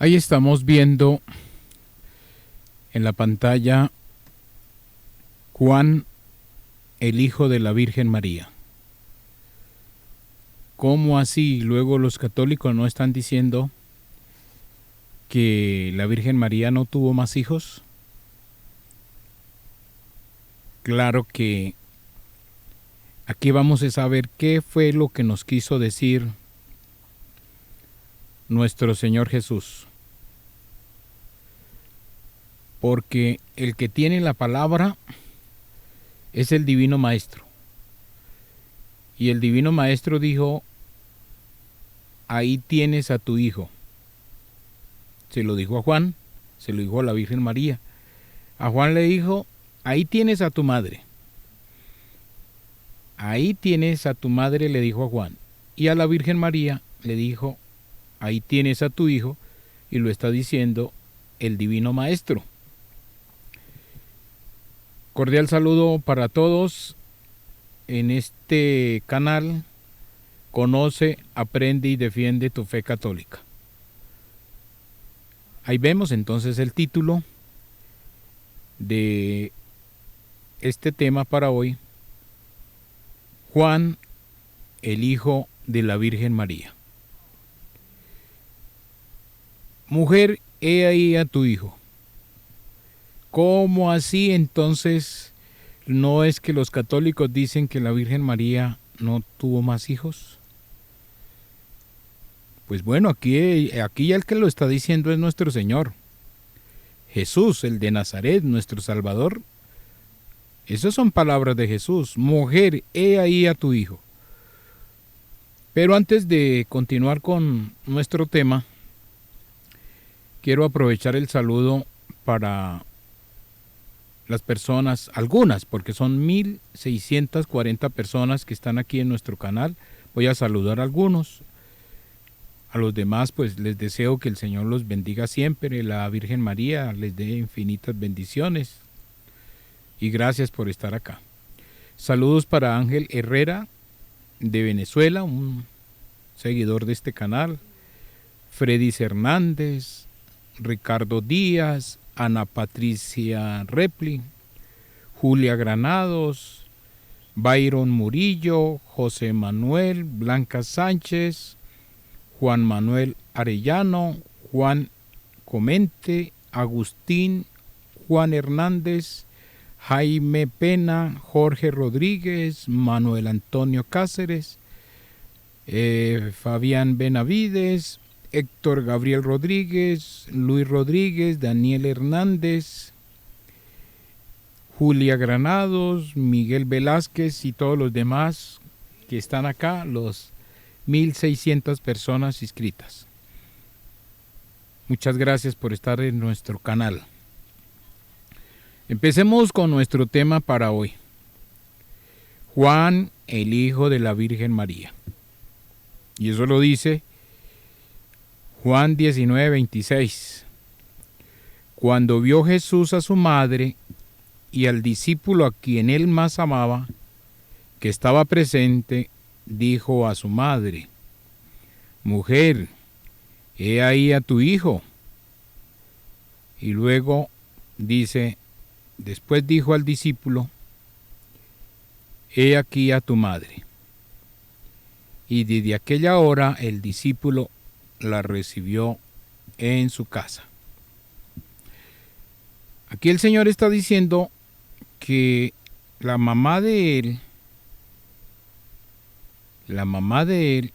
Ahí estamos viendo en la pantalla Juan, el hijo de la Virgen María. ¿Cómo así? Luego los católicos no están diciendo que la Virgen María no tuvo más hijos. Claro que aquí vamos a saber qué fue lo que nos quiso decir nuestro Señor Jesús. Porque el que tiene la palabra es el Divino Maestro. Y el Divino Maestro dijo, ahí tienes a tu hijo. Se lo dijo a Juan, se lo dijo a la Virgen María. A Juan le dijo, ahí tienes a tu madre. Ahí tienes a tu madre, le dijo a Juan. Y a la Virgen María le dijo, ahí tienes a tu hijo, y lo está diciendo el Divino Maestro. Cordial saludo para todos en este canal. Conoce, aprende y defiende tu fe católica. Ahí vemos entonces el título de este tema para hoy. Juan, el hijo de la Virgen María. Mujer, he ahí a tu hijo. ¿Cómo así entonces no es que los católicos dicen que la Virgen María no tuvo más hijos? Pues bueno, aquí ya el que lo está diciendo es nuestro Señor. Jesús, el de Nazaret, nuestro Salvador. Esas son palabras de Jesús. Mujer, he ahí a tu hijo. Pero antes de continuar con nuestro tema, quiero aprovechar el saludo para las personas, algunas, porque son 1640 personas que están aquí en nuestro canal. Voy a saludar a algunos. A los demás, pues les deseo que el Señor los bendiga siempre, la Virgen María les dé infinitas bendiciones. Y gracias por estar acá. Saludos para Ángel Herrera, de Venezuela, un seguidor de este canal. Freddy Hernández, Ricardo Díaz, Ana Patricia Repli, Julia Granados, Byron Murillo, José Manuel, Blanca Sánchez, Juan Manuel Arellano, Juan Comente, Agustín, Juan Hernández, Jaime Pena, Jorge Rodríguez, Manuel Antonio Cáceres, Fabián Benavides, Héctor Gabriel Rodríguez, Luis Rodríguez, Daniel Hernández, Julia Granados, Miguel Velázquez y todos los demás que están acá, los 1600 personas inscritas. Muchas gracias por estar en nuestro canal. Empecemos con nuestro tema para hoy. Juan, el hijo de la Virgen María. Y eso lo dice Juan 19:26. Cuando vio Jesús a su madre y al discípulo a quien él más amaba, que estaba presente, dijo a su madre, mujer, he ahí a tu hijo. Y luego dice, después dijo al discípulo, he aquí a tu madre. Y desde aquella hora el discípulo la recibió en su casa. Aquí el Señor está diciendo que la mamá de él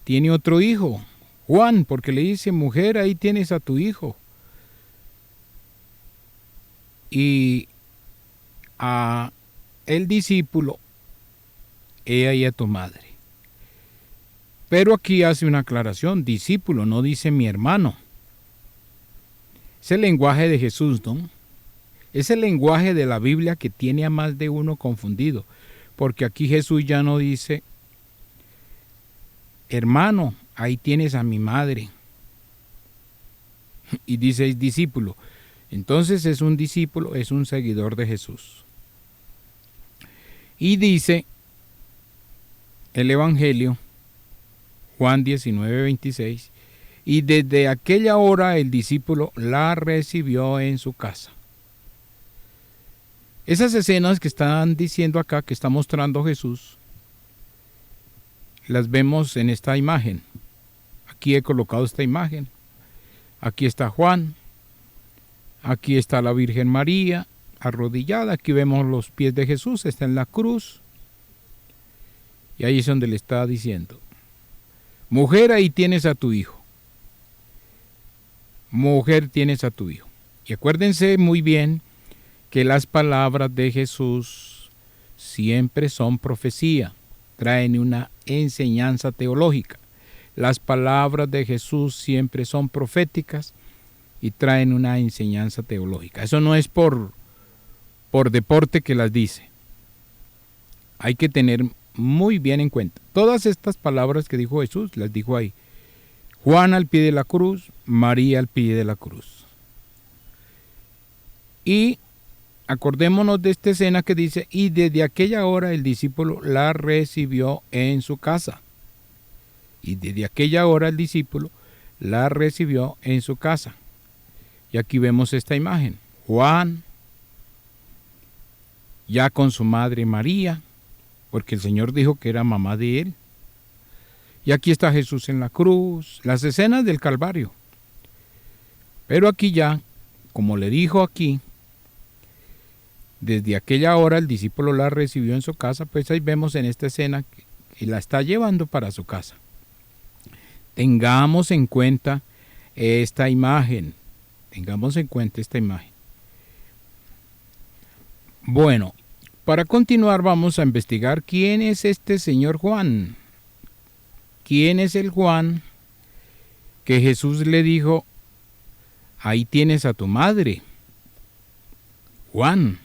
tiene otro hijo, Juan, porque le dice, mujer, ahí tienes a tu hijo. Y a el discípulo, he ahí a tu madre. Pero aquí hace una aclaración, discípulo, no dice mi hermano. Es el lenguaje de Jesús, ¿no? Es el lenguaje de la Biblia que tiene a más de uno confundido. Porque aquí Jesús ya no dice, hermano, ahí tienes a mi madre. Y dice discípulo. Entonces es un discípulo, es un seguidor de Jesús. Y dice el Evangelio, Juan 19:26, y desde aquella hora el discípulo la recibió en su casa. Esas escenas que están diciendo acá, que está mostrando Jesús, las vemos en esta imagen. Aquí he colocado esta imagen. Aquí está Juan. Aquí está la Virgen María arrodillada. Aquí vemos los pies de Jesús. Está en la cruz. Y ahí es donde le está diciendo: mujer, ahí tienes a tu hijo. Mujer, tienes a tu hijo. Y acuérdense muy bien que las palabras de Jesús siempre son profecía, traen una enseñanza teológica. Las palabras de Jesús siempre son proféticas y traen una enseñanza teológica. Eso no es por deporte que las dice. Hay que tener muy bien en cuenta. Todas estas palabras que dijo Jesús, las dijo ahí. Juan al pie de la cruz, María al pie de la cruz. Y acordémonos de esta escena que dice: y desde aquella hora el discípulo la recibió en su casa. Y desde aquella hora el discípulo la recibió en su casa. Y aquí vemos esta imagen. Juan, ya con su madre María, porque el Señor dijo que era mamá de él. Y aquí está Jesús en la cruz, las escenas del Calvario. Pero aquí ya, como le dijo aquí, desde aquella hora el discípulo la recibió en su casa, pues ahí vemos en esta escena que la está llevando para su casa. Tengamos en cuenta esta imagen. Tengamos en cuenta esta imagen. Bueno, para continuar vamos a investigar quién es este señor Juan. ¿Quién es el Juan que Jesús le dijo: ahí tienes a tu madre? Juan.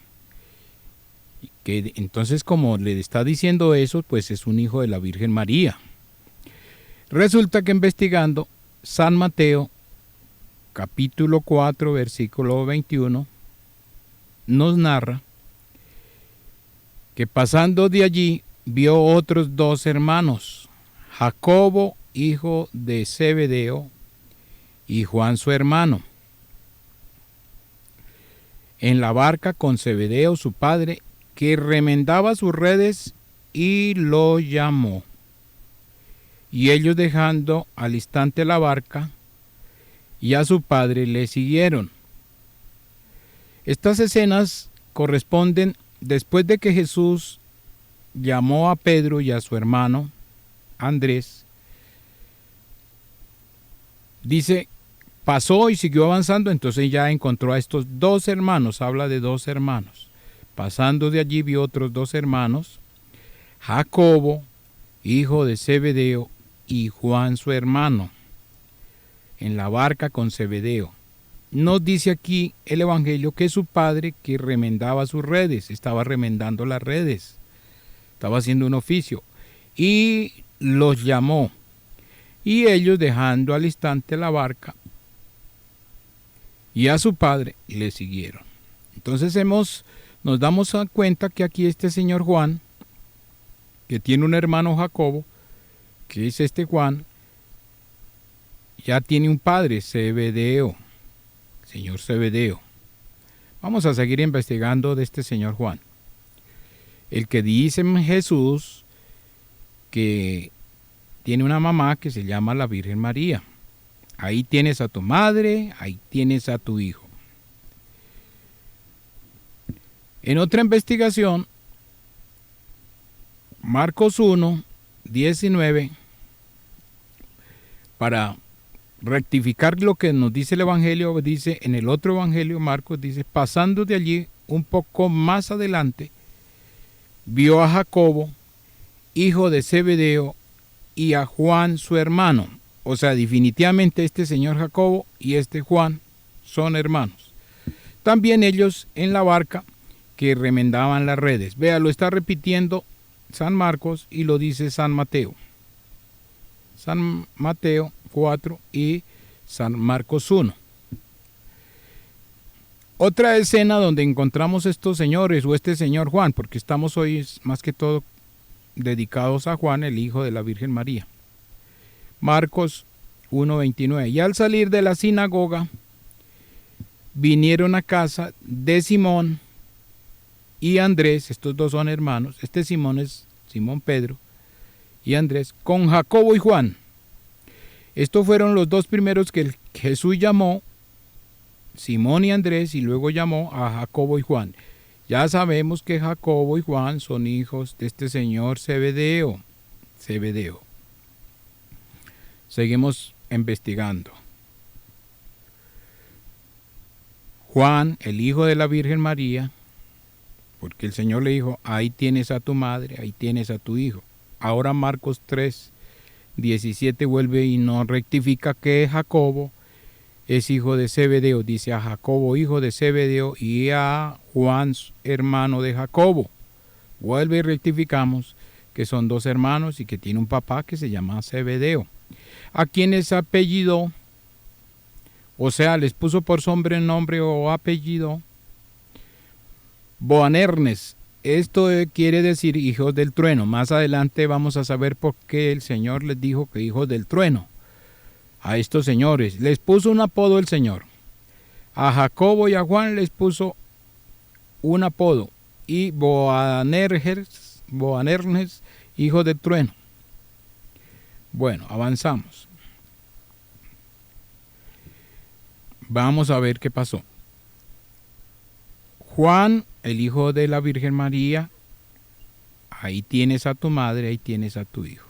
Que entonces, como le está diciendo eso, pues es un hijo de la Virgen María. Resulta que investigando, San Mateo, capítulo 4, versículo 21, nos narra que pasando de allí vio otros dos hermanos, Jacobo, hijo de Zebedeo, y Juan su hermano, en la barca con Zebedeo su padre, que remendaba sus redes, y lo llamó. Y ellos, dejando al instante la barca y a su padre, le siguieron. Estas escenas corresponden después de que Jesús llamó a Pedro y a su hermano Andrés. Dice, pasó y siguió avanzando, entonces ya encontró a estos dos hermanos, habla de dos hermanos. Pasando de allí vio otros dos hermanos, Jacobo, hijo de Zebedeo, y Juan su hermano, en la barca con Zebedeo. Nos dice aquí el Evangelio que su padre, que remendaba sus redes, estaba remendando las redes, estaba haciendo un oficio, y los llamó. Y ellos, dejando al instante la barca y a su padre, le siguieron. Entonces nos damos cuenta que aquí este señor Juan, que tiene un hermano Jacobo, que es este Juan, ya tiene un padre, Zebedeo, señor Zebedeo. Vamos a seguir investigando de este señor Juan. El que dice Jesús que tiene una mamá que se llama la Virgen María. Ahí tienes a tu madre, ahí tienes a tu hijo. En otra investigación, Marcos 1, 19, para rectificar lo que nos dice el Evangelio, dice en el otro Evangelio, Marcos dice, pasando de allí un poco más adelante, vio a Jacobo, hijo de Zebedeo, y a Juan su hermano. O sea, definitivamente este señor Jacobo y este Juan son hermanos. También ellos en la barca que remendaban las redes. Vea, lo está repitiendo San Marcos y lo dice San Mateo. San Mateo 4 y San Marcos 1. Otra escena donde encontramos estos señores o este señor Juan, porque estamos hoy más que todo dedicados a Juan, el hijo de la Virgen María. Marcos 1:29. Y al salir de la sinagoga, vinieron a casa de Simón y Andrés, estos dos son hermanos, este Simón es Simón Pedro y Andrés, con Jacobo y Juan. Estos fueron los dos primeros que Jesús llamó, Simón y Andrés, y luego llamó a Jacobo y Juan. Ya sabemos que Jacobo y Juan son hijos de este señor Zebedeo. Seguimos investigando. Juan, el hijo de la Virgen María, porque el Señor le dijo, ahí tienes a tu madre, ahí tienes a tu hijo. Ahora Marcos 3:17 vuelve y nos rectifica que Jacobo es hijo de Zebedeo. Dice a Jacobo, hijo de Zebedeo, y a Juan, hermano de Jacobo. Vuelve y rectificamos que son dos hermanos y que tiene un papá que se llama Zebedeo, a quienes apellidó, o sea, les puso por sobrenombre o apellido Boanerges. Esto quiere decir hijos del trueno. Más adelante vamos a saber por qué el Señor les dijo que hijos del trueno. A estos señores les puso un apodo el Señor. A Jacobo y a Juan les puso un apodo. Y Boanerges, hijo del trueno. Bueno, avanzamos. Vamos a ver qué pasó. Juan, el hijo de la Virgen María, ahí tienes a tu madre, ahí tienes a tu hijo.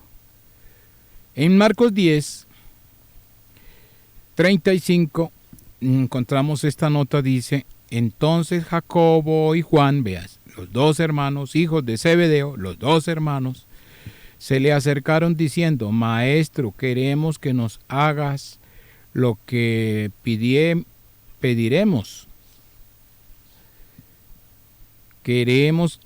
En Marcos 10:35 encontramos esta nota, dice, entonces Jacobo y Juan, veas, los dos hermanos, hijos de Zebedeo, los dos hermanos, se le acercaron diciendo, Maestro, queremos que nos hagas lo que pediremos. Queremos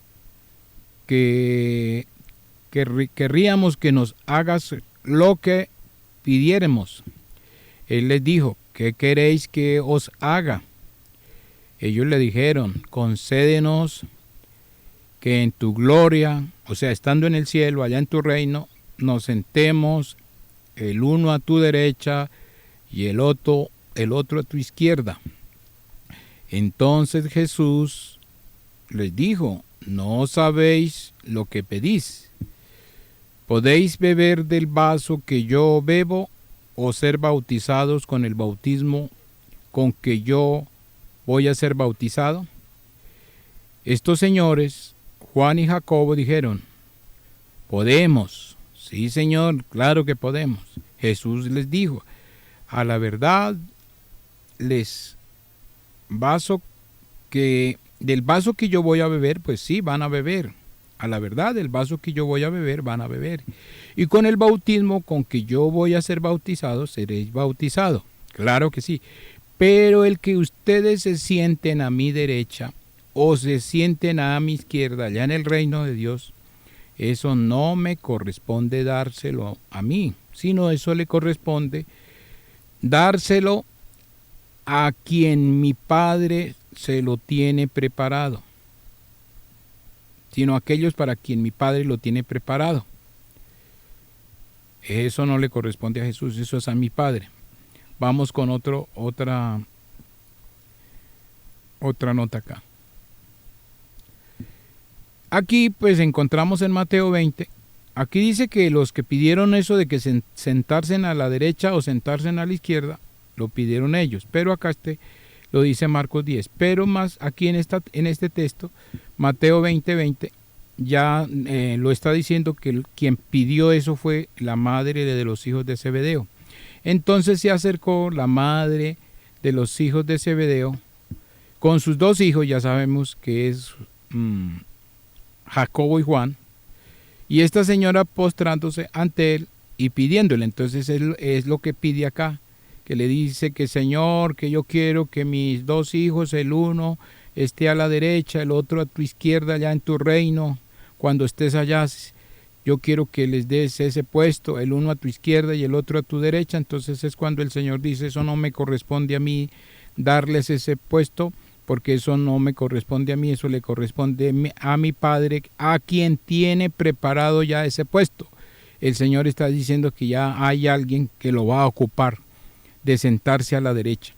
querríamos que nos hagas lo que pidiéremos. Él les dijo, ¿qué queréis que os haga? Ellos le dijeron, concédenos que en tu gloria, o sea, estando en el cielo, allá en tu reino, nos sentemos el uno a tu derecha y el otro a tu izquierda. Entonces Jesús les dijo, no sabéis lo que pedís. ¿Podéis beber del vaso que yo bebo o ser bautizados con el bautismo con que yo voy a ser bautizado? Estos señores, Juan y Jacobo, dijeron, podemos. Sí, Señor, claro que podemos. Jesús les dijo, a la verdad, del vaso que yo voy a beber, pues sí, van a beber. A la verdad, del vaso que yo voy a beber, van a beber. Y con el bautismo con que yo voy a ser bautizado, seréis bautizados. Claro que sí. Pero el que ustedes se sienten a mi derecha o se sienten a mi izquierda, allá en el reino de Dios, eso no me corresponde dárselo a mí, sino eso le corresponde dárselo a quien mi Padre se lo tiene preparado, sino aquellos para quien mi Padre lo tiene preparado. Eso no le corresponde a Jesús, eso es a mi Padre. Vamos con otra nota acá. Aquí pues encontramos en Mateo 20, aquí dice que los que pidieron eso de que sentarse a la derecha o sentarse a la izquierda, lo pidieron ellos, pero acá lo dice Marcos 10, pero más aquí en este texto, Mateo 20:20, ya lo está diciendo que quien pidió eso fue la madre de los hijos de Zebedeo. Entonces se acercó la madre de los hijos de Zebedeo con sus dos hijos, ya sabemos que es Jacobo y Juan, y esta señora postrándose ante él y pidiéndole. Entonces él es lo que pide acá, que le dice que Señor, que yo quiero que mis dos hijos, el uno esté a la derecha, el otro a tu izquierda, allá en tu reino, cuando estés allá, yo quiero que les des ese puesto, el uno a tu izquierda y el otro a tu derecha. Entonces es cuando el Señor dice, eso no me corresponde a mí darles ese puesto, porque eso no me corresponde a mí, eso le corresponde a mi Padre, a quien tiene preparado ya ese puesto. el Señor está diciendo que ya hay alguien que lo va a ocupar de sentarse a la derecha.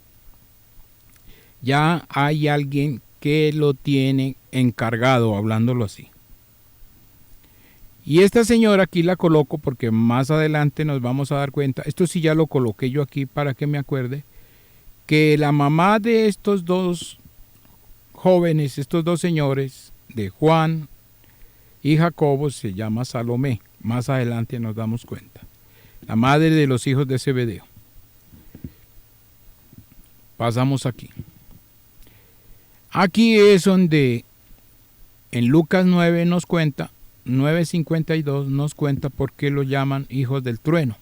Ya hay alguien que lo tiene encargado, hablándolo así. Y esta señora aquí la coloco porque más adelante nos vamos a dar cuenta, esto sí ya lo coloqué yo aquí para que me acuerde, que la mamá de estos dos jóvenes, estos dos señores, de Juan y Jacobo, se llama Salomé. Más adelante nos damos cuenta. La madre de los hijos de Zebedeo. Pasamos aquí. Aquí es donde en Lucas 9 nos cuenta, 9:52 nos cuenta por qué lo llaman hijos del trueno.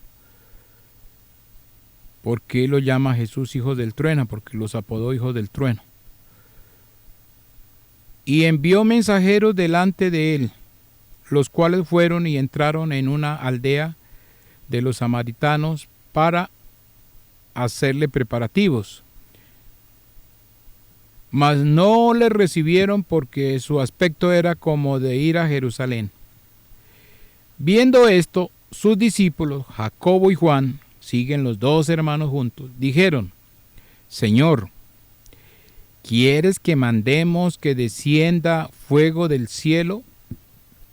¿Por qué lo llama Jesús hijos del trueno? Porque los apodó hijos del trueno. Y envió mensajeros delante de él, los cuales fueron y entraron en una aldea de los samaritanos para hacerle preparativos. Mas no le recibieron porque su aspecto era como de ir a Jerusalén. Viendo esto, sus discípulos, Jacobo y Juan, siguen los dos hermanos juntos, dijeron: Señor, ¿quieres que mandemos que descienda fuego del cielo,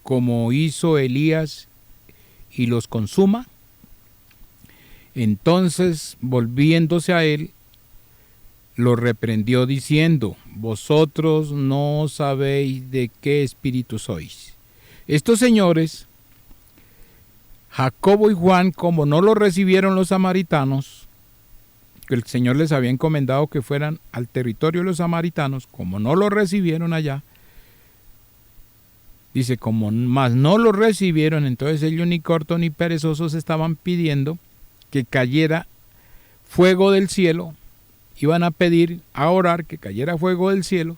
como hizo Elías, y los consuma? Entonces, volviéndose a él, lo reprendió diciendo: Vosotros no sabéis de qué espíritu sois. Estos señores, Jacobo y Juan, como no lo recibieron los samaritanos, que el Señor les había encomendado que fueran al territorio de los samaritanos, como no lo recibieron allá, dice, como más no lo recibieron, entonces ellos ni cortos ni perezosos estaban pidiendo que cayera fuego del cielo. Iban a pedir, a orar que cayera fuego del cielo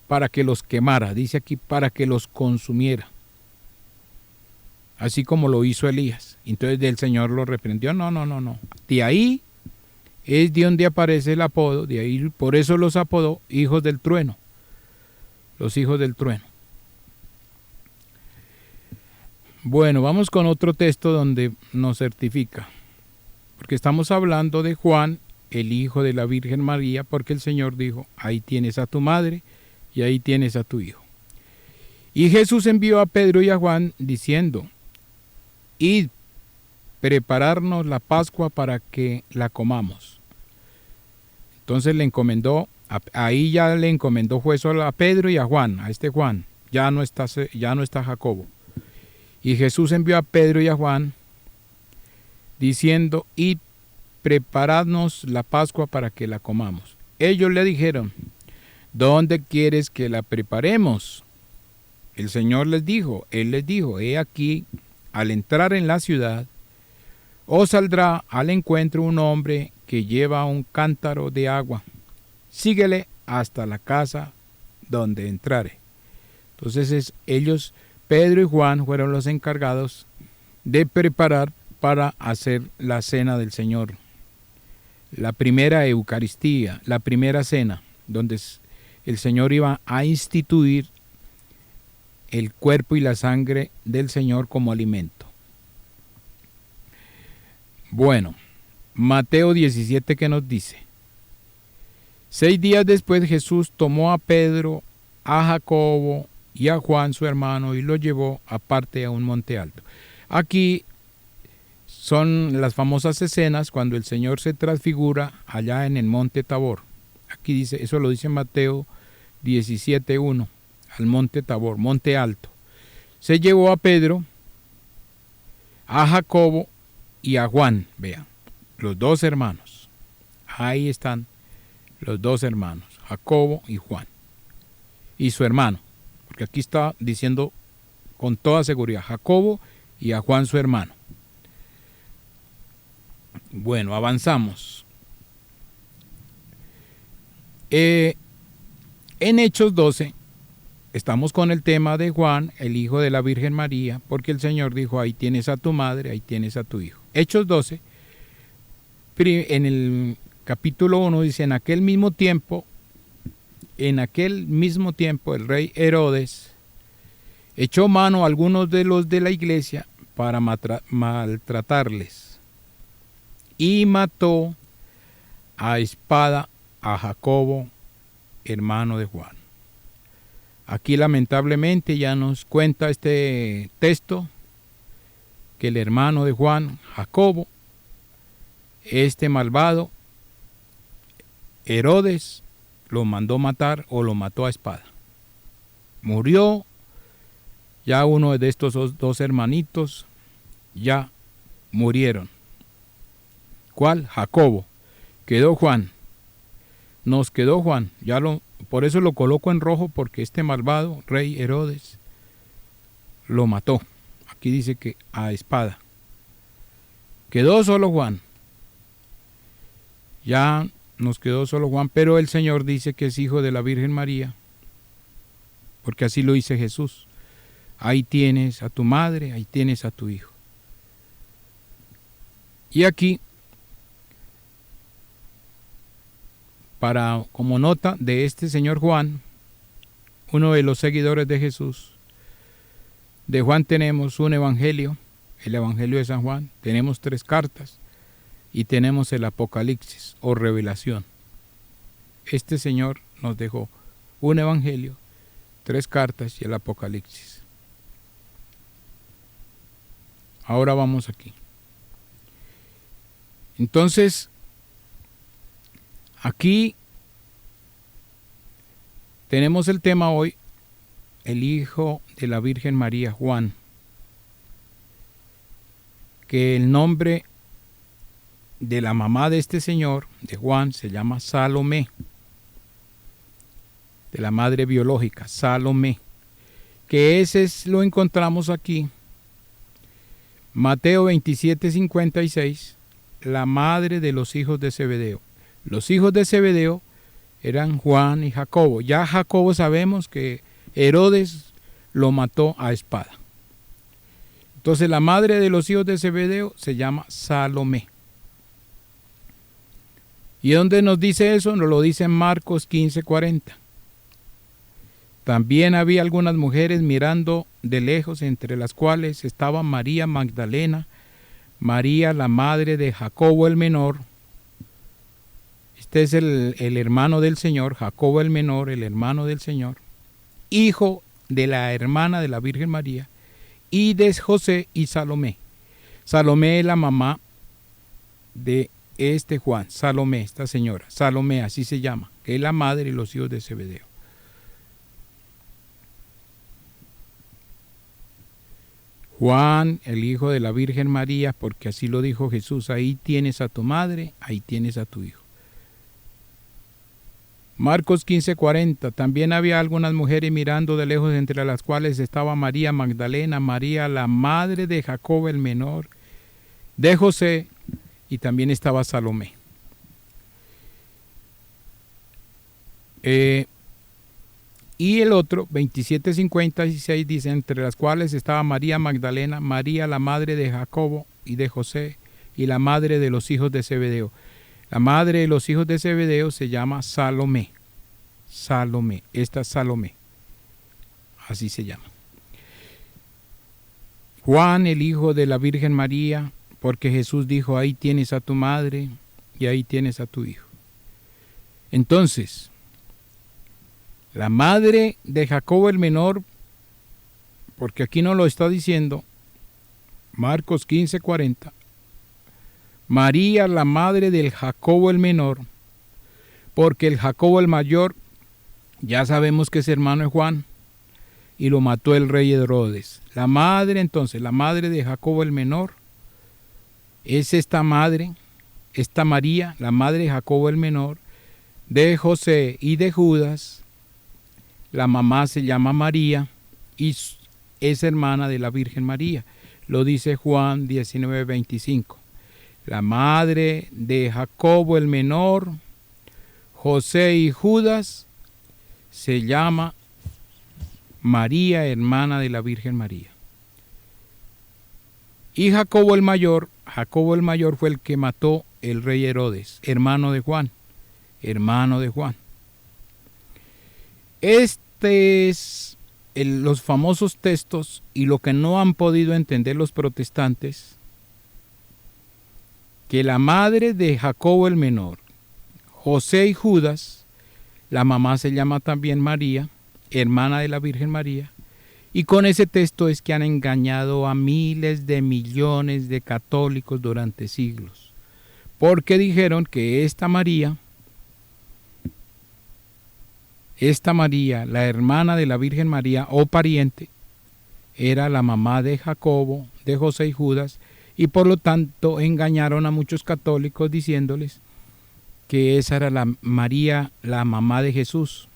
para que los quemara, dice aquí, para que los consumiera. Así como lo hizo Elías. Entonces el Señor lo reprendió. No. De ahí es de donde aparece el apodo, de ahí, por eso los apodó hijos del trueno. Los hijos del trueno. Bueno, vamos con otro texto donde nos certifica. Porque estamos hablando de Juan, el hijo de la Virgen María, porque el Señor dijo: ahí tienes a tu madre y ahí tienes a tu hijo. Y Jesús envió a Pedro y a Juan diciendo: id, prepararnos la Pascua para que la comamos. Entonces le encomendó, ahí ya le encomendó fue solo a Pedro y a Juan, a este Juan, ya no está Jacobo. Y Jesús envió a Pedro y a Juan diciendo: id, preparadnos la Pascua para que la comamos. Ellos le dijeron: ¿dónde quieres que la preparemos? El Señor les dijo, Él les dijo: he aquí, al entrar en la ciudad, os saldrá al encuentro un hombre que lleva un cántaro de agua. Síguele hasta la casa donde entrare. Entonces ellos, Pedro y Juan, fueron los encargados de preparar para hacer la cena del Señor. La primera Eucaristía, la primera cena, donde el Señor iba a instituir el cuerpo y la sangre del Señor como alimento. Bueno, Mateo 17, ¿qué nos dice? 6 días después Jesús tomó a Pedro, a Jacobo y a Juan su hermano y los llevó aparte a un monte alto. Aquí son las famosas escenas cuando el Señor se transfigura allá en el monte Tabor. Aquí dice, eso lo dice Mateo 17:1, al monte Tabor, monte alto. Se llevó a Pedro, a Jacobo y a Juan, vean, los dos hermanos. Ahí están los dos hermanos, Jacobo y Juan. Y su hermano, porque aquí está diciendo con toda seguridad, Jacobo y a Juan su hermano. Bueno, avanzamos. En Hechos 12 estamos con el tema de Juan, el hijo de la Virgen María, porque el Señor dijo: ahí tienes a tu madre, ahí tienes a tu hijo. Hechos 12, en el capítulo 1 dice: en aquel mismo tiempo el rey Herodes echó mano a algunos de los de la iglesia para maltratarles y mató a espada a Jacobo, hermano de Juan. Aquí lamentablemente ya nos cuenta este texto que el hermano de Juan, Jacobo, este malvado, Herodes, lo mandó matar o lo mató a espada. Murió ya uno de estos dos hermanitos, ya murieron. ¿Cuál? Jacobo. Quedó Juan. Nos quedó Juan. Por eso lo coloco en rojo, porque este malvado rey Herodes lo mató. Aquí dice que a espada. Quedó solo Juan. Ya nos quedó solo Juan, pero el Señor dice que es hijo de la Virgen María, porque así lo dice Jesús. Ahí tienes a tu madre, ahí tienes a tu hijo. Y aquí, como nota de este señor Juan, uno de los seguidores de Jesús, de Juan tenemos un evangelio, el evangelio de San Juan, tenemos 3 cartas y tenemos el Apocalipsis o revelación. Este señor nos dejó un evangelio, 3 cartas y el Apocalipsis. Ahora vamos aquí. Entonces, aquí tenemos el tema hoy, el hijo de la Virgen María, Juan, que el nombre de la mamá de este señor, de Juan, se llama Salomé, de la madre biológica, Salomé, que lo encontramos aquí, Mateo 27:56, la madre de los hijos de Zebedeo. Los hijos de Zebedeo eran Juan y Jacobo. Ya Jacobo sabemos que Herodes lo mató a espada. Entonces la madre de los hijos de Zebedeo se llama Salomé. ¿Y dónde nos dice eso? Nos lo dice en Marcos 15:40. También había algunas mujeres mirando de lejos, entre las cuales estaba María Magdalena, María la madre de Jacobo el menor. Este es el hermano del Señor, Jacobo el menor, el hermano del Señor, hijo de la hermana de la Virgen María, y de José y Salomé. Salomé es la mamá de este Juan, Salomé, esta señora, Salomé, así se llama, que es la madre de los hijos de Zebedeo. Juan, el hijo de la Virgen María, porque así lo dijo Jesús, ahí tienes a tu madre, ahí tienes a tu hijo. Marcos 15:40, también había algunas mujeres mirando de lejos, entre las cuales estaba María Magdalena, María la madre de Jacobo el menor, de José, y también estaba Salomé. Y el otro, 27:56, dice, entre las cuales estaba María Magdalena, María la madre de Jacobo y de José, y la madre de los hijos de Zebedeo. La madre de los hijos de Zebedeo se llama Salomé. Salomé, esta Salomé, así se llama. Juan, el hijo de la Virgen María, porque Jesús dijo, ahí tienes a tu madre y ahí tienes a tu hijo. Entonces, la madre de Jacobo el menor, porque aquí no lo está diciendo, Marcos 15:40, María la madre del Jacobo el menor, porque el Jacobo el mayor, ya sabemos que es hermano de Juan, y lo mató el rey Herodes. La madre entonces, la madre de Jacobo el menor, es esta madre, esta María, la madre de Jacobo el menor, de José y de Judas. La mamá se llama María y es hermana de la Virgen María. Lo dice Juan 19:25. La madre de Jacobo el menor, José y Judas, se llama María, hermana de la Virgen María. Y Jacobo el mayor fue el que mató el rey Herodes, hermano de Juan. Hermano de Juan. Este es los famosos textos y lo que no han podido entender los protestantes, que la madre de Jacobo el menor, José y Judas, la mamá se llama también María, hermana de la Virgen María, y con ese texto es que han engañado a miles de millones de católicos durante siglos, porque dijeron que esta María, la hermana de la Virgen María o pariente, era la mamá de Jacobo, de José y Judas, y por lo tanto engañaron a muchos católicos diciéndoles que esa era la María, la mamá de Jesús.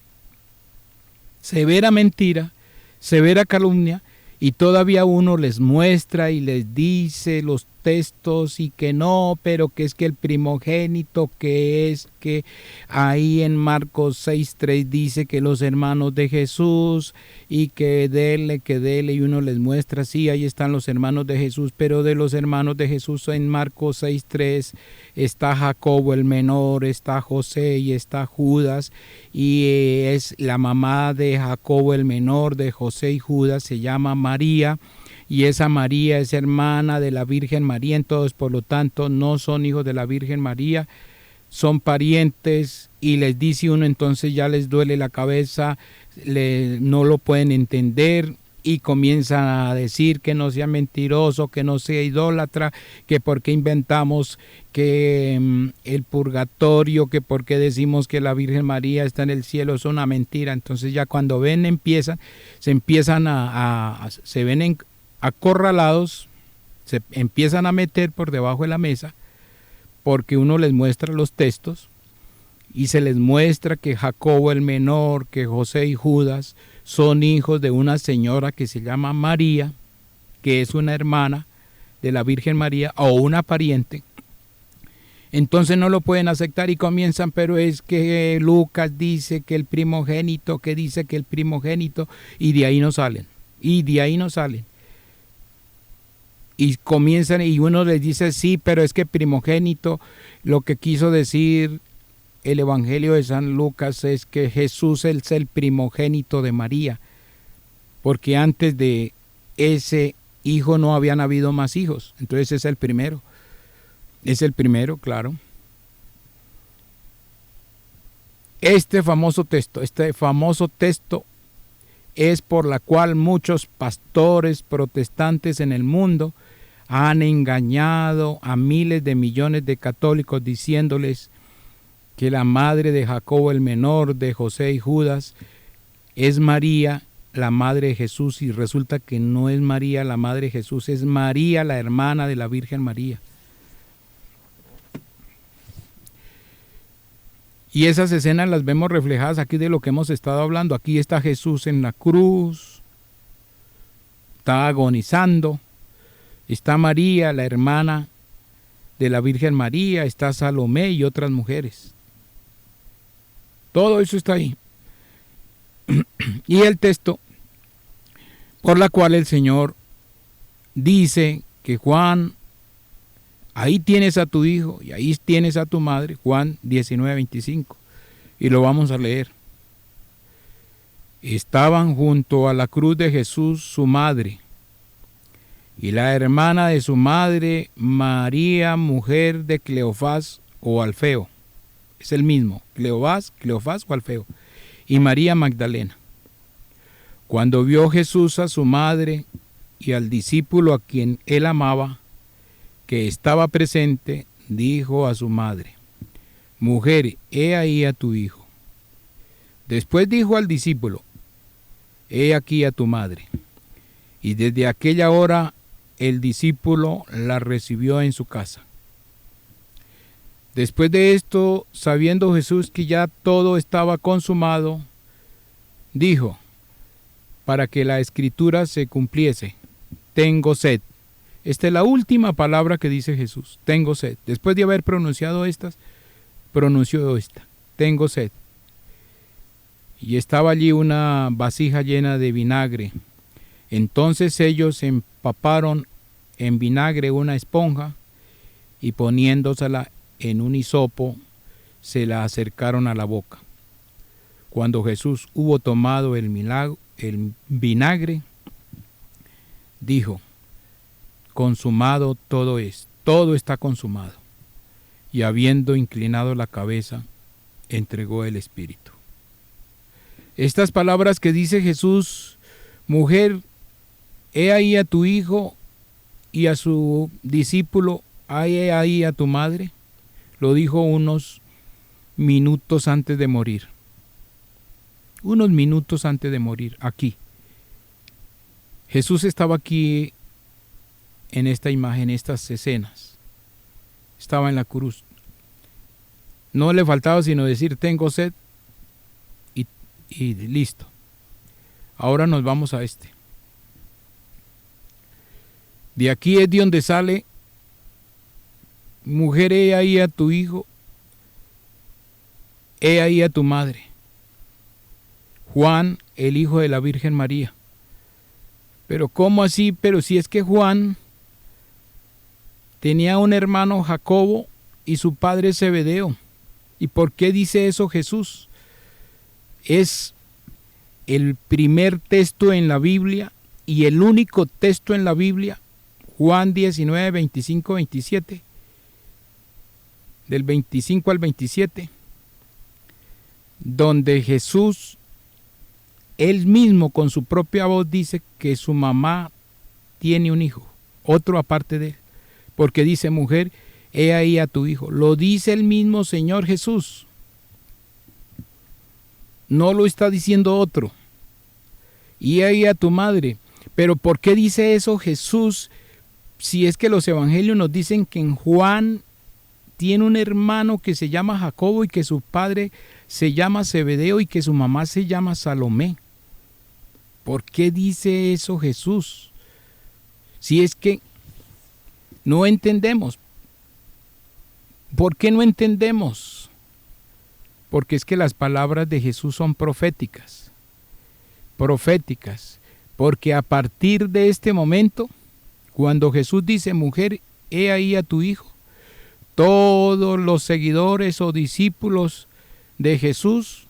Severa mentira, severa calumnia, y todavía uno les muestra y les dice los textos y que no, pero que es que el primogénito, que es que ahí en Marcos 6:3 dice que los hermanos de Jesús y que dele, y uno les muestra, sí, ahí están los hermanos de Jesús, pero de los hermanos de Jesús en Marcos 6:3 está Jacobo el menor, está José y está Judas, y es la mamá de Jacobo el menor, de José y Judas, se llama María, y esa María es hermana de la Virgen María, entonces por lo tanto no son hijos de la Virgen María, son parientes, y les dice uno, entonces ya les duele la cabeza, no lo pueden entender, y comienzan a decir que no sea mentiroso, que no sea idólatra, que por qué inventamos que el purgatorio, que por qué decimos que la Virgen María está en el cielo, es una mentira. Entonces ya cuando ven se ven acorralados, se empiezan a meter por debajo de la mesa, porque uno les muestra los textos y se les muestra que Jacobo el menor, que José y Judas son hijos de una señora que se llama María, que es una hermana de la Virgen María o una pariente. Entonces no lo pueden aceptar y comienzan, pero es que Lucas dice que el primogénito, que dice que el primogénito, y de ahí no salen, y comienzan, y uno les dice, sí, pero es que primogénito, lo que quiso decir el Evangelio de San Lucas es que Jesús es el primogénito de María, porque antes de ese hijo no habían habido más hijos, entonces es el primero, claro. Este famoso texto es por la cual muchos pastores protestantes en el mundo han engañado a miles de millones de católicos diciéndoles que la madre de Jacobo el menor, de José y Judas, es María, la madre de Jesús, y resulta que no es María la madre de Jesús, es María, la hermana de la Virgen María. Y esas escenas las vemos reflejadas aquí de lo que hemos estado hablando. Aquí está Jesús en la cruz, está agonizando, está María, la hermana de la Virgen María, está Salomé y otras mujeres. Todo eso está ahí. Y el texto por la cual el Señor dice que Juan, ahí tienes a tu hijo y ahí tienes a tu madre, Juan 19:25, y lo vamos a leer. Estaban junto a la cruz de Jesús su madre y la hermana de su madre, María, mujer de Cleofás o Alfeo. Es el mismo, Cleofás o Alfeo, y María Magdalena. Cuando vio Jesús a su madre y al discípulo a quien él amaba, que estaba presente, dijo a su madre: Mujer, he ahí a tu hijo. Después dijo al discípulo: He aquí a tu madre. Y desde aquella hora el discípulo la recibió en su casa. Después de esto, sabiendo Jesús que ya todo estaba consumado, dijo, para que la escritura se cumpliese: tengo sed. Esta es la última palabra que dice Jesús, tengo sed. Después de haber pronunciado estas, pronunció esta: tengo sed. Y estaba allí una vasija llena de vinagre. Entonces ellos empaparon en vinagre una esponja y poniéndosela en un hisopo, se la acercaron a la boca. Cuando Jesús hubo tomado el el vinagre, dijo: consumado todo es, todo está consumado. Y habiendo inclinado la cabeza, entregó el espíritu. Estas palabras que dice Jesús: mujer, he ahí a tu hijo, y a su discípulo: he ahí a tu madre, lo dijo unos minutos antes de morir. Unos minutos antes de morir, aquí. Jesús estaba aquí en esta imagen, estas escenas. Estaba en la cruz. No le faltaba sino decir: tengo sed, y listo. Ahora nos vamos a este. De aquí es de donde sale: mujer, he ahí a tu hijo, he ahí a tu madre. Juan, el hijo de la Virgen María. Pero ¿cómo así? Pero si es que Juan tenía un hermano, Jacobo, y su padre Zebedeo. ¿Y por qué dice eso Jesús? Es el primer texto en la Biblia y el único texto en la Biblia, Juan 19, 25, 27, del 25 al 27, donde Jesús, él mismo con su propia voz, dice que su mamá tiene un hijo, otro aparte de él, porque dice: mujer, he ahí a tu hijo. Lo dice el mismo Señor Jesús. No lo está diciendo otro. Y he ahí a tu madre. Pero ¿por qué dice eso Jesús? Si es que los evangelios nos dicen que en Juan tiene un hermano que se llama Jacobo, y que su padre se llama Zebedeo, y que su mamá se llama Salomé. ¿Por qué dice eso Jesús? Si es que no entendemos. ¿Por qué no entendemos? Porque es que las palabras de Jesús son proféticas. Proféticas. Porque a partir de este momento, cuando Jesús dice: mujer, he ahí a tu hijo, todos los seguidores o discípulos de Jesús,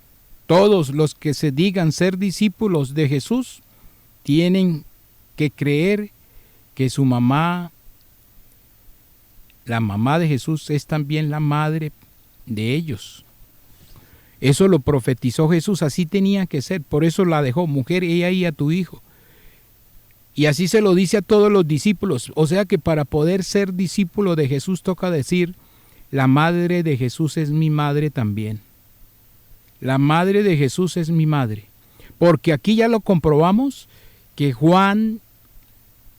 todos los que se digan ser discípulos de Jesús, tienen que creer que su mamá, la mamá de Jesús, es también la madre de ellos. Eso lo profetizó Jesús, así tenía que ser. Por eso la dejó: mujer, he ahí a tu hijo. Y así se lo dice a todos los discípulos. O sea que para poder ser discípulo de Jesús toca decir: la madre de Jesús es mi madre también. La madre de Jesús es mi madre. Porque aquí ya lo comprobamos, que Juan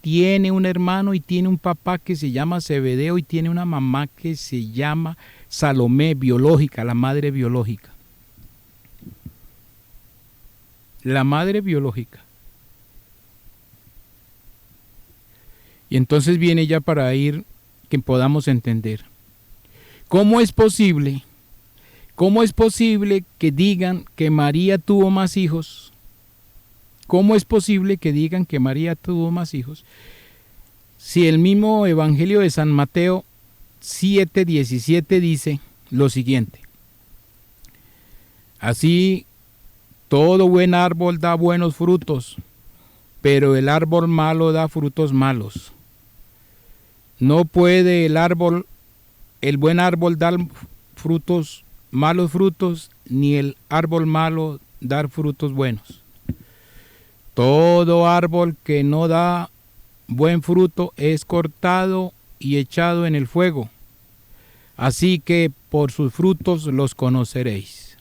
tiene un hermano y tiene un papá que se llama Zebedeo, y tiene una mamá que se llama Salomé, biológica, la madre biológica. La madre biológica. Y entonces viene ya para ir que podamos entender. ¿Cómo es posible que digan que María tuvo más hijos? ¿Cómo es posible que digan que María tuvo más hijos? Si el mismo Evangelio de San Mateo 7:17 dice lo siguiente: así todo buen árbol da buenos frutos, pero el árbol malo da frutos malos. No puede el buen árbol dar malos frutos, ni el árbol malo dar frutos buenos. Todo árbol que no da buen fruto es cortado y echado en el fuego. Así que por sus frutos los conoceréis.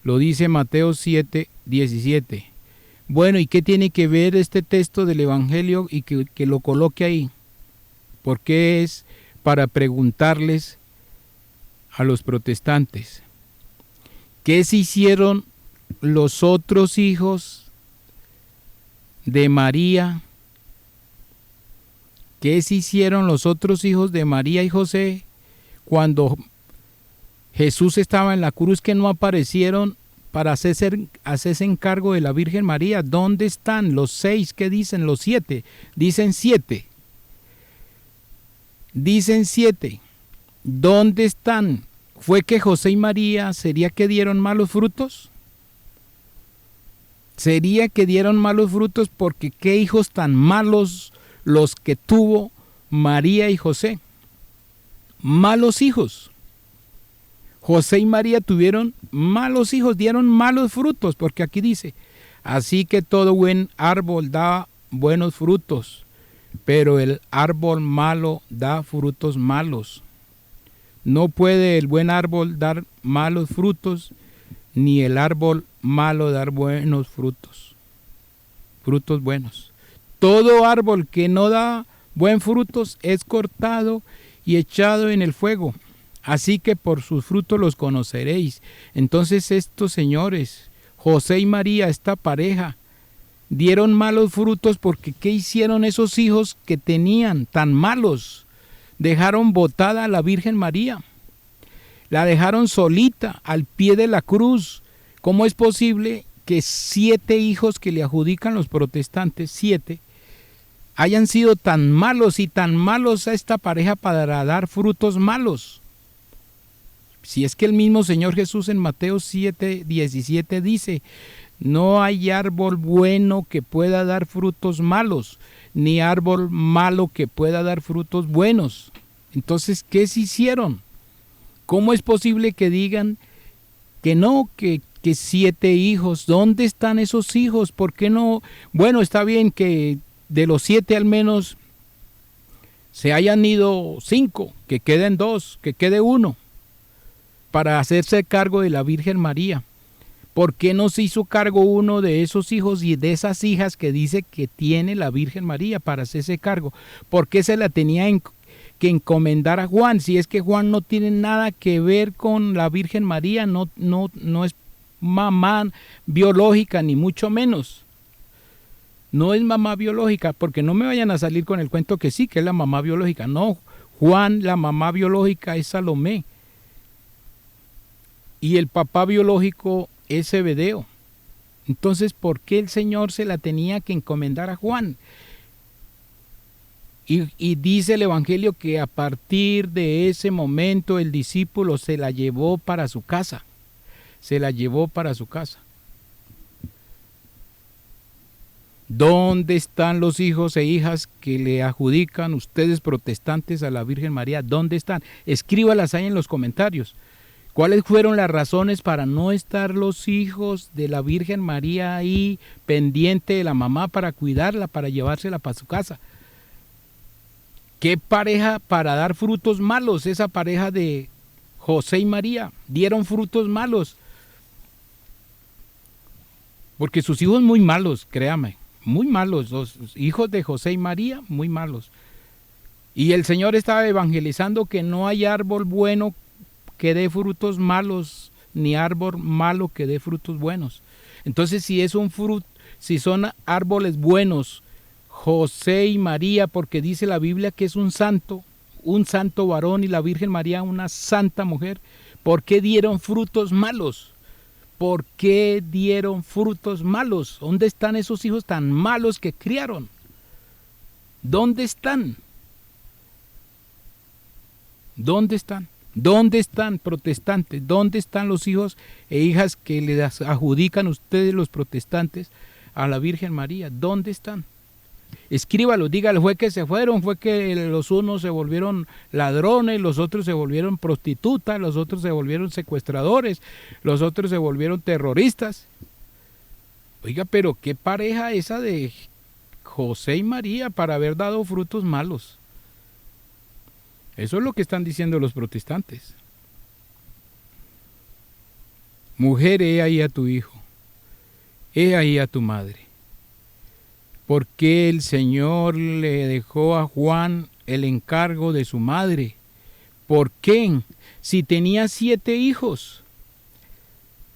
Lo dice Mateo 7:17. Bueno, ¿y qué tiene que ver este texto del Evangelio y que lo coloque ahí? Porque es para preguntarles a los protestantes: ¿qué se hicieron los otros hijos de María? ¿Qué se hicieron los otros hijos de María y José cuando Jesús estaba en la cruz, que no aparecieron para hacerse encargo de la Virgen María? ¿Dónde están los 6? ¿Qué dicen los 7? Dicen 7. Dicen 7. ¿Dónde están? ¿Fue que José y María sería que dieron malos frutos? Sería que dieron malos frutos porque qué hijos tan malos los que tuvo María y José. Malos hijos. José y María tuvieron malos hijos, dieron malos frutos, porque aquí dice, así que todo buen árbol da buenos frutos, pero el árbol malo da frutos malos. No puede el buen árbol dar malos frutos, ni el árbol malo dar buenos frutos, frutos buenos. Todo árbol que no da buen frutos es cortado y echado en el fuego. Así que por sus frutos los conoceréis. Entonces estos señores, José y María, esta pareja, dieron malos frutos porque ¿qué hicieron esos hijos que tenían tan malos? Dejaron botada a la Virgen María. La dejaron solita al pie de la cruz. ¿Cómo es posible que 7 hijos que le adjudican los protestantes, 7, hayan sido tan malos y tan malos a esta pareja para dar frutos malos? Si es que el mismo Señor Jesús en Mateo 7:17 dice, no hay árbol bueno que pueda dar frutos malos, ni árbol malo que pueda dar frutos buenos. Entonces, ¿qué se hicieron? ¿Cómo es posible que digan que no, que 7 hijos? ¿Dónde están esos hijos? ¿Por qué no? Bueno, está bien que de los 7 al menos se hayan ido 5, que queden 2, que quede 1, para hacerse cargo de la Virgen María. ¿Por qué no se hizo cargo uno de esos hijos y de esas hijas que dice que tiene la Virgen María para hacerse cargo? ¿Por qué se la tenía que encomendar a Juan? Si es que Juan no tiene nada que ver con la Virgen María, no es mamá biológica, ni mucho menos. No es mamá biológica, porque no me vayan a salir con el cuento que sí, que es la mamá biológica. No, Juan, la mamá biológica es Salomé. Y el papá biológico es Zebedeo. Entonces, ¿por qué el Señor se la tenía que encomendar a Juan? Y dice el Evangelio que a partir de ese momento el discípulo se la llevó para su casa. Se la llevó para su casa. ¿Dónde están los hijos e hijas que le adjudican ustedes protestantes a la Virgen María? ¿Dónde están? Escríbalas ahí en los comentarios. ¿Cuáles fueron las razones para no estar los hijos de la Virgen María ahí pendiente de la mamá para cuidarla, para llevársela para su casa? ¿Qué pareja para dar frutos malos? Esa pareja de José y María dieron frutos malos. Porque sus hijos muy malos, créame, muy malos. Los hijos de José y María, muy malos. Y el Señor estaba evangelizando que no hay árbol bueno que dé frutos malos, ni árbol malo que dé frutos buenos. Entonces, si son árboles buenos, José y María, porque dice la Biblia que es un santo varón, y la Virgen María una santa mujer, ¿por qué dieron frutos malos? ¿Por qué dieron frutos malos? ¿Dónde están esos hijos tan malos que criaron? ¿Dónde están? ¿Dónde están? ¿Dónde están, protestantes? ¿Dónde están los hijos e hijas que le adjudican ustedes los protestantes a la Virgen María? ¿Dónde están? Escríbalo, dígale, fue que se fueron, fue que los unos se volvieron ladrones, los otros se volvieron prostitutas, los otros se volvieron secuestradores, los otros se volvieron terroristas. Oiga, pero qué pareja esa de José y María para haber dado frutos malos. Eso es lo que están diciendo los protestantes. Mujer, he ahí a tu hijo, he ahí a tu madre. ¿Por qué el Señor le dejó a Juan el encargo de su madre? ¿Por qué? Si tenía 7 hijos,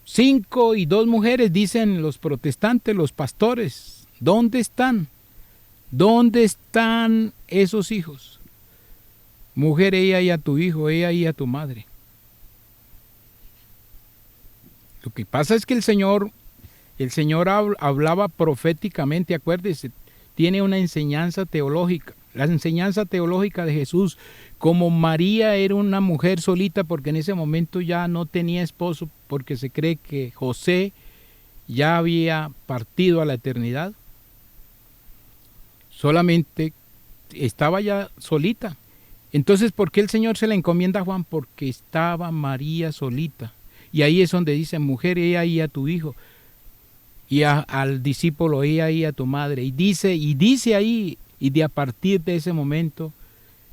5 y 2 mujeres, dicen los protestantes, los pastores. ¿Dónde están? ¿Dónde están esos hijos? Mujer, he ahí a tu hijo, he ahí a tu madre. Lo que pasa es que el Señor hablaba proféticamente, acuérdese, tiene una enseñanza teológica. La enseñanza teológica de Jesús, como María era una mujer solita porque en ese momento ya no tenía esposo, porque se cree que José ya había partido a la eternidad, solamente estaba ya solita. Entonces, ¿por qué el Señor se la encomienda a Juan? Porque estaba María solita. Y ahí es donde dice, mujer, he ahí a tu hijo. Y al discípulo, he ahí a tu madre. Y dice ahí, y de a partir de ese momento,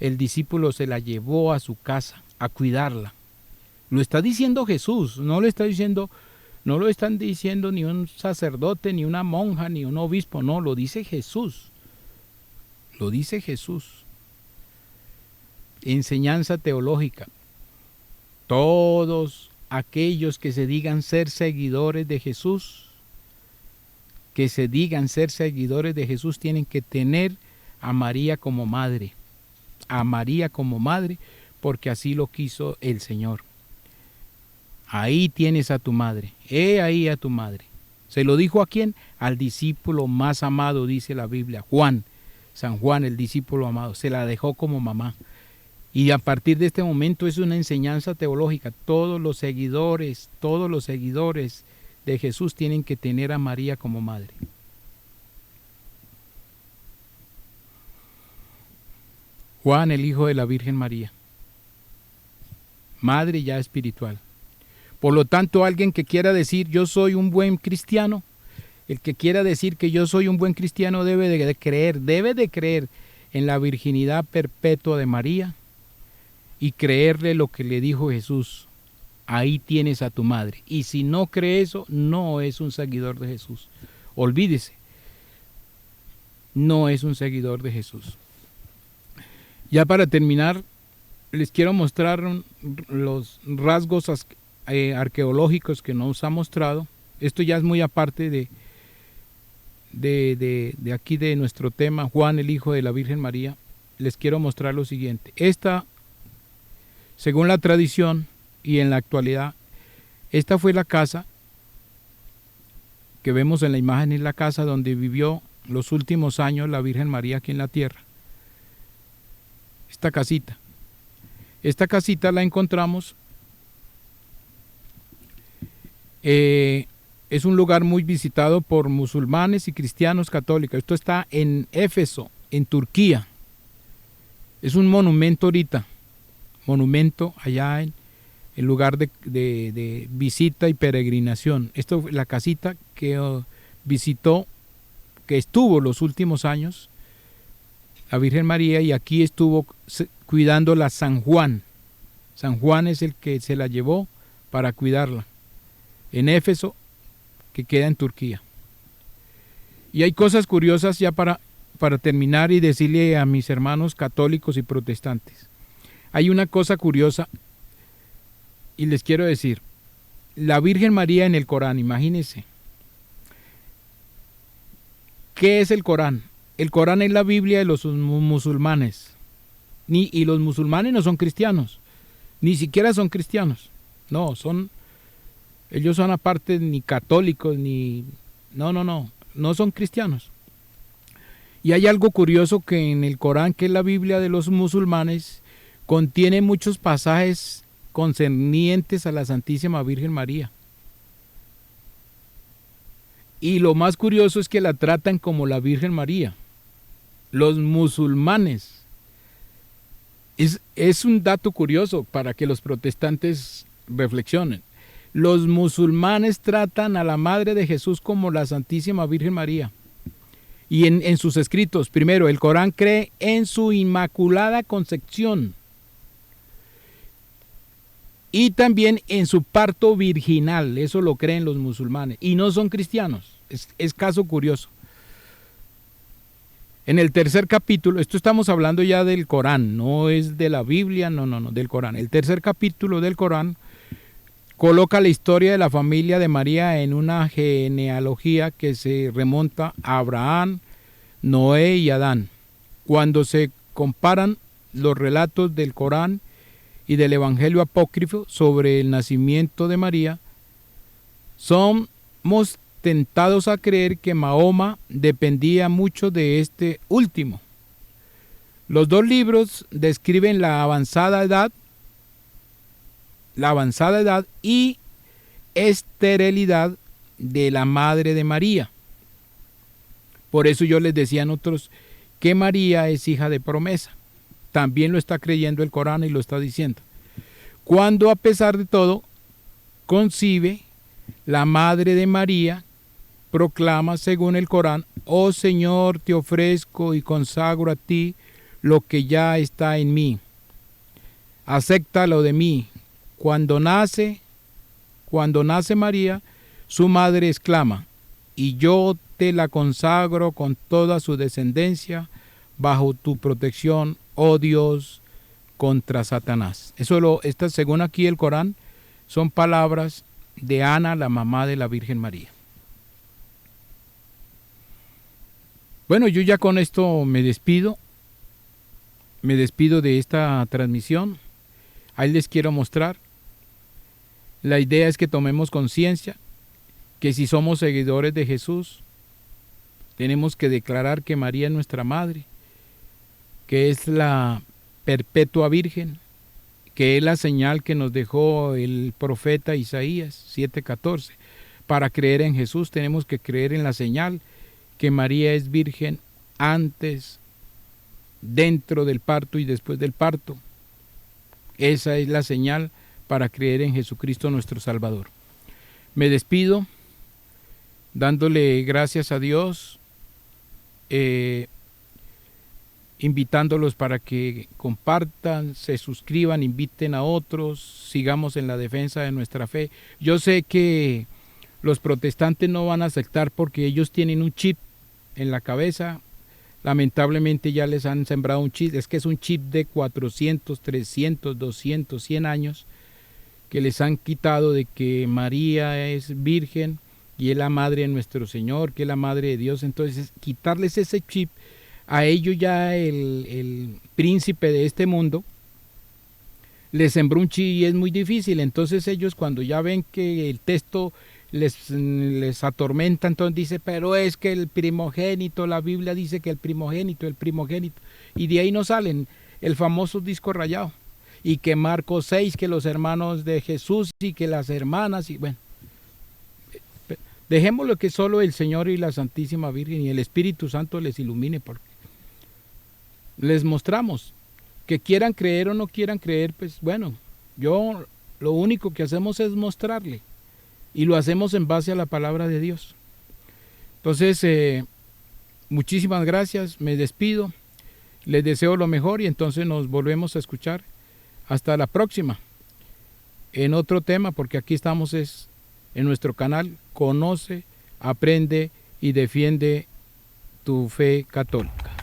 el discípulo se la llevó a su casa a cuidarla. Lo está diciendo Jesús, no lo están diciendo ni un sacerdote, ni una monja, ni un obispo, no, lo dice Jesús. Lo dice Jesús. Enseñanza teológica. Todos aquellos que se digan ser seguidores de Jesús, tienen que tener a María como madre. A María como madre, porque así lo quiso el Señor. Ahí tienes a tu madre, he ahí a tu madre. ¿Se lo dijo a quién? Al discípulo más amado, dice la Biblia, Juan, San Juan, el discípulo amado, se la dejó como mamá. Y a partir de este momento es una enseñanza teológica. Todos los seguidores de Jesús tienen que tener a María como madre. Juan, el hijo de la Virgen María, madre ya espiritual. Por lo tanto, alguien que quiera decir yo soy un buen cristiano, el que quiera decir que yo soy un buen cristiano debe de creer en la virginidad perpetua de María y creerle lo que le dijo Jesús. Ahí tienes a tu madre. Y si no cree eso, no es un seguidor de Jesús. Olvídese, no es un seguidor de Jesús. Ya para terminar, les quiero mostrar los rasgos arqueológicos que nos ha mostrado. Esto ya es muy aparte de aquí de nuestro tema, Juan, el hijo de la Virgen María. Les quiero mostrar lo siguiente. Esta, según la tradición y en la actualidad, esta fue la casa que vemos en la imagen, es la casa donde vivió los últimos años la Virgen María aquí en la tierra. Esta casita la encontramos. Es un lugar muy visitado por musulmanes y cristianos católicos. Esto está en Éfeso, en Turquía. Es un monumento ahorita. Monumento allá en el lugar de visita y peregrinación. Esto fue la casita que visitó, que estuvo los últimos años la Virgen María, y aquí estuvo cuidándola San Juan. San Juan es el que se la llevó para cuidarla. En Éfeso, que queda en Turquía. Y hay cosas curiosas ya para terminar y decirle a mis hermanos católicos y protestantes. Hay una cosa curiosa y les quiero decir. La Virgen María en el Corán, imagínense. ¿Qué es el Corán? El Corán es la Biblia de los musulmanes. Y los musulmanes no son cristianos. Ni siquiera son cristianos. No, ellos son aparte ni católicos, no son cristianos. Y hay algo curioso que en el Corán, que es la Biblia de los musulmanes, contiene muchos pasajes concernientes a la Santísima Virgen María. Y lo más curioso es que la tratan como la Virgen María. Los musulmanes. Es un dato curioso para que los protestantes reflexionen. Los musulmanes tratan a la Madre de Jesús como la Santísima Virgen María. Y en sus escritos, primero, el Corán cree en su Inmaculada Concepción. Y también en su parto virginal. Eso lo creen los musulmanes. Y no son cristianos. Es caso curioso. En el tercer capítulo, esto estamos hablando ya del Corán, no es de la Biblia, no, del Corán. El tercer capítulo del Corán coloca la historia de la familia de María en una genealogía que se remonta a Abraham, Noé y Adán. Cuando se comparan los relatos del Corán y del Evangelio apócrifo sobre el nacimiento de María, somos tentados a creer que Mahoma dependía mucho de este último. Los dos libros describen la avanzada edad y esterilidad de la madre de María. Por eso yo les decía a nosotros que María es hija de promesa. También lo está creyendo el Corán y lo está diciendo. Cuando a pesar de todo, concibe la madre de María, proclama según el Corán: oh Señor, te ofrezco y consagro a ti lo que ya está en mí. Acéptalo de mí. Cuando nace María, su madre exclama: y yo te la consagro con toda su descendencia bajo tu protección, oh Dios, contra Satanás. Estas, según aquí el Corán, son palabras de Ana, la mamá de la Virgen María. Bueno, yo ya con esto me despido de esta transmisión. Ahí les quiero mostrar. La idea es que tomemos conciencia que si somos seguidores de Jesús, tenemos que declarar que María es nuestra madre, que es la perpetua Virgen, que es la señal que nos dejó el profeta Isaías 7:14. Para creer en Jesús tenemos que creer en la señal que María es virgen antes, dentro del parto y después del parto. Esa es la señal para creer en Jesucristo nuestro Salvador. Me despido dándole gracias a Dios, invitándolos para que compartan, se suscriban, inviten a otros, sigamos en la defensa de nuestra fe. Yo sé que los protestantes no van a aceptar porque ellos tienen un chip en la cabeza. Lamentablemente ya les han sembrado un chip, es que es un chip de 400, 300, 200, 100 años que les han quitado de que María es virgen y es la madre de nuestro Señor, que es la madre de Dios. Entonces quitarles ese chip, a ellos ya el príncipe de este mundo les sembró un chip y es muy difícil. Entonces ellos, cuando ya ven que el texto les atormenta, entonces dice: pero es que el primogénito, la Biblia dice que el primogénito, y de ahí no salen el famoso disco rayado, y que Marcos 6, que los hermanos de Jesús y que las hermanas, y bueno, dejémoslo que solo el Señor y la Santísima Virgen y el Espíritu Santo les ilumine, porque les mostramos. Que quieran creer o no quieran creer, pues bueno, yo lo único que hacemos es mostrarle, y lo hacemos en base a la palabra de Dios. Entonces, muchísimas gracias, me despido, les deseo lo mejor y entonces nos volvemos a escuchar. Hasta la próxima, en otro tema, porque aquí estamos en nuestro canal Conoce, Aprende y Defiende tu Fe Católica.